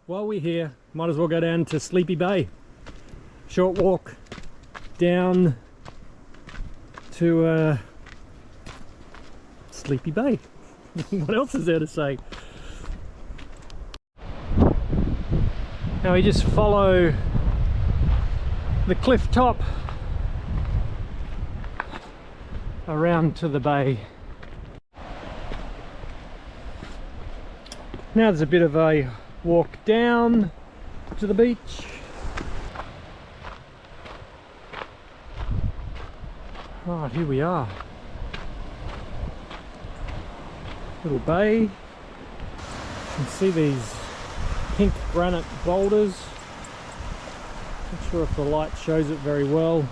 while we're here, might as well go down to Sleepy Bay. Short walk down to Sleepy Bay. What else is there to say? Now we just follow the cliff top around to the bay. Now there's a bit of a walk down to the beach. Right, here we are. Little bay. You can see these pink granite boulders. Not sure if the light shows it very well.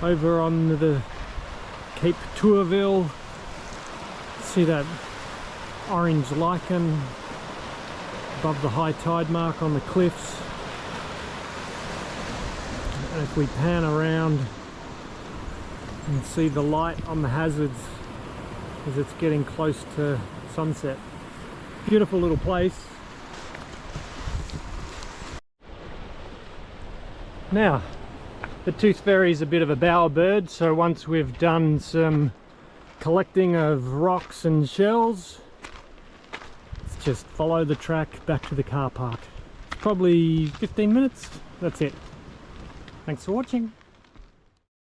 Over on the Cape Tourville, see that orange lichen above the high tide mark on the cliffs. And if we pan around, you can see the light on the hazards as it's getting close to sunset. Beautiful little place. Now, the tooth fairy is a bit of a bowerbird, so once we've done some collecting of rocks and shells, let's just follow the track back to the car park. It's probably 15 minutes. That's it. Thanks for watching.